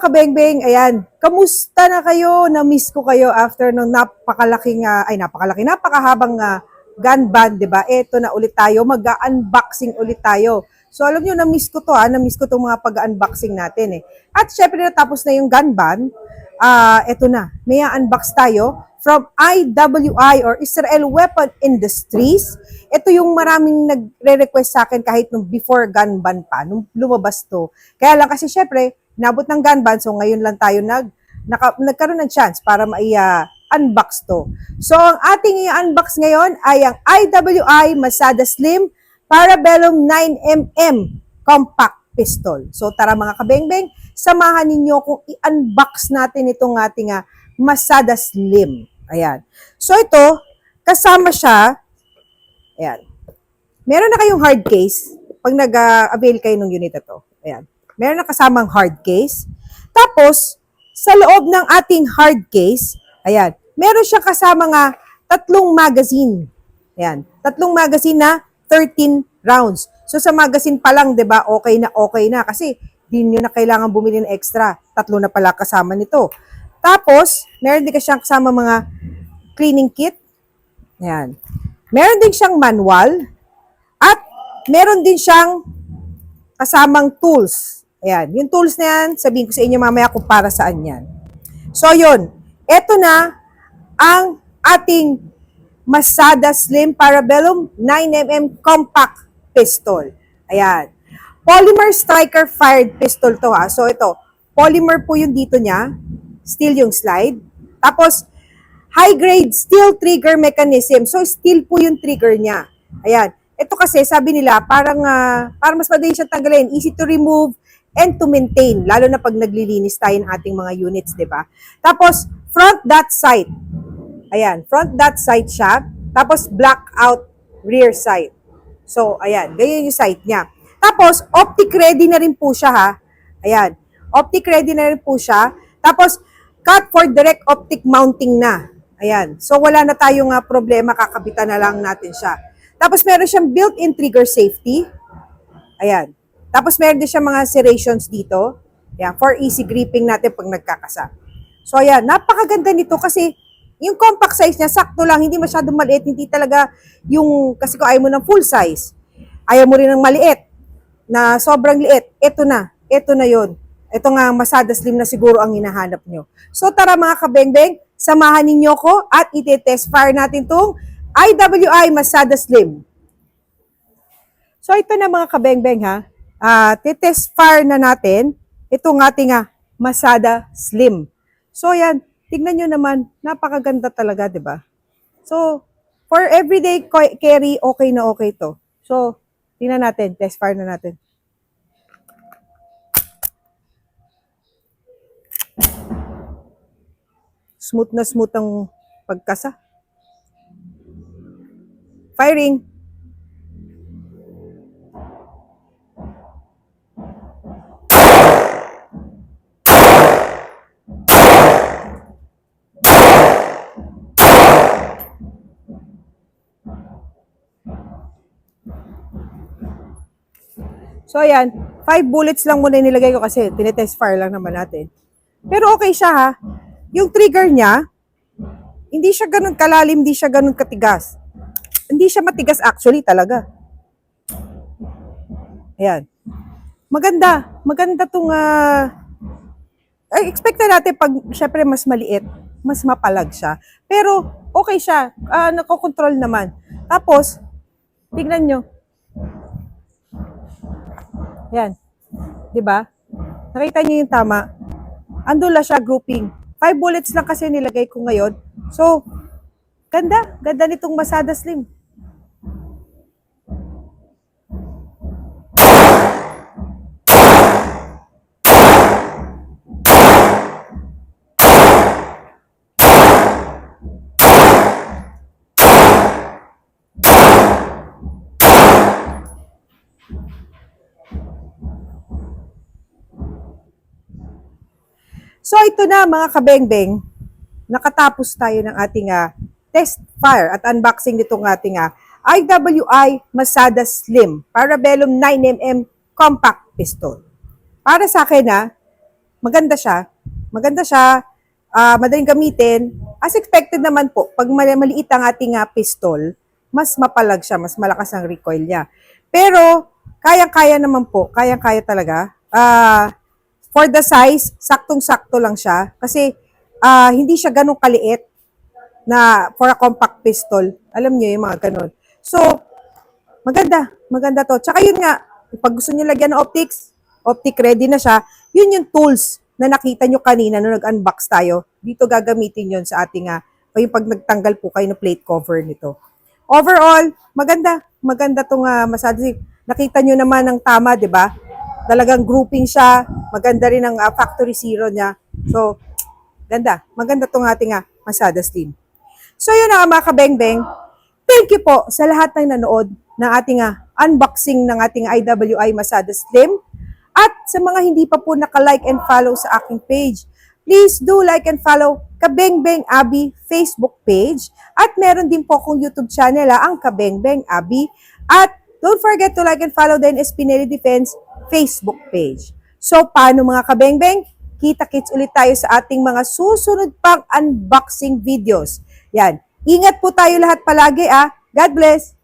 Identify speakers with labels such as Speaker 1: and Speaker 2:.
Speaker 1: kabengbeng, ayan, kamusta na kayo? Na-miss ko kayo after ng napakahabang gun ban, di ba? Eto na ulit tayo, mag-unboxing ulit tayo. So alam nyo, na-miss ko to na-miss ko tong mga pag-unboxing natin eh. At syempre natapos na yung gun ban, eto na, may unbox tayo from IWI or Israel Weapon Industries. Ito yung maraming nagre-request sa akin kahit nung before gun ban pa, nung lumabas to. Kaya lang kasi syempre, nabot ng gun ban, so ngayon lang tayo nagkaroon ng chance para unbox to. So ang ating i-unbox ngayon ay ang IWI Masada Slim Parabellum 9mm Compact Pistol. So tara mga kabengbeng, samahan ninyo kung i-unbox natin itong ating Masada Slim. Ayan. So ito, kasama siya, ayan. Meron na kayong hard case pag nag-avail kayo ng unit na to. Ayan. Meron na kasamang hard case. Tapos, sa loob ng ating hard case, ayan, meron siya kasama tatlong magazine. Ayan. Tatlong magazine na 13 rounds. So sa magazine pa lang, 'di ba? Okay na kasi di niyo na kailangan bumili ng extra. Tatlo na pala kasama nito. Tapos, meron din siyang kasama mga cleaning kit. Ayan. Meron din siyang manual at meron din siyang kasamang tools. Ayan. Yung tools na yan, sabihin ko sa inyo mamaya kung para saan yan. So, yun. Ito na ang ating Masada Slim Parabellum 9mm Compact Pistol. Ayan. Polymer striker fired pistol to ha. So, ito. Polymer po yung dito niya. Steel yung slide. Tapos, high-grade steel trigger mechanism. So, steel po yung trigger niya. Ayan. Ito kasi, sabi nila, parang mas madali siyang tanggalin. Easy to remove and to maintain. Lalo na pag naglilinis tayo ng ating mga units, di ba? Tapos, front dot sight. Ayan. Front dot sight siya. Tapos, blackout rear sight. So, ayan. Ganyan yung sight niya. Tapos, optic ready na rin po siya, ha? Ayan. Optic ready na rin po siya. Tapos, cut for direct optic mounting na. Ayan. So, wala na tayong problema. Kakabitan na lang natin siya. Tapos, meron siyang built-in trigger safety. Ayan. Tapos, meron din siyang mga serrations dito. Ayan. For easy gripping natin pag nagkakasa. So, ayan. Napakaganda nito kasi yung compact size niya, sakto lang. Hindi masyadong maliit. Hindi talaga yung, kasi kung ayaw mo ng full size, ayaw mo rin ng maliit, na sobrang liit. Ito na. Ito na yun. Ito nga, Masada Slim na siguro ang hinahanap nyo. So tara mga kabengbeng, samahan ninyo ko at iti-test fire natin tong IWI Masada Slim. So ito na mga kabengbeng ha. Titest fire na natin itong ating Masada Slim. So yan, tignan nyo naman, napakaganda talaga, di ba? So, for everyday carry, okay na okay to. So, tingnan natin, test fire na natin. Smooth na smooth ang pagkasa. Firing. So ayan, 5 bullets lang muna nilagay ko kasi tinetest fire lang naman natin. Pero okay siya ha. Yung trigger niya, hindi siya ganun kalalim, hindi siya ganun katigas. Hindi siya matigas actually talaga. Ayan. Maganda. Maganda itong, expect na natin pag syempre mas maliit, mas mapalag siya. Pero okay siya. Nakokontrol naman. Tapos, tignan nyo. Ayan. Diba? Nakita niyo yung tama. Andun lang siya grouping. 5 bullets lang kasi nilagay ko ngayon. So, ganda. Ganda nitong Masada Slim. So ito na mga kabengbeng, nakatapos tayo ng ating test fire at unboxing nitong ating IWI Masada Slim Parabellum 9mm Compact Pistol. Para sa akin maganda siya. Maganda siya, madaling gamitin. As expected naman po, pag maliit ang ating pistol, mas mapalag siya, mas malakas ang recoil niya. Pero, kayang-kaya naman po, kayang-kaya talaga. For the size, saktong-sakto lang siya. Kasi, hindi siya ganun kaliit na for a compact pistol. Alam niyo yung mga ganun. So, maganda. Maganda to. Tsaka yun nga, pag gusto niyo lagyan ng optic ready na siya, yun yung tools na nakita nyo kanina nung nag-unbox tayo. Dito gagamitin yun sa ating, yung pag nagtanggal po kayo ng plate cover nito. Overall, maganda. Maganda itong massage. Nakita nyo naman ng tama, di ba? Talagang grouping siya. Maganda rin ang factory zero niya. So, ganda. Maganda itong ating Masada Slim. So, yun na mga kabeng-beng. Thank you po sa lahat ng nanood ng ating unboxing ng ating IWI Masada Slim. At sa mga hindi pa po naka-like and follow sa aking page, please do like and follow Kabengbeng Abi Facebook page. At meron din po akong YouTube channel, ang Kabengbeng Abi. At don't forget to like and follow din Espineli Defense Facebook page. So, paano mga kabengbeng? Kita-kits ulit tayo sa ating mga susunod pang unboxing videos. Yan. Ingat po tayo lahat palagi. God bless!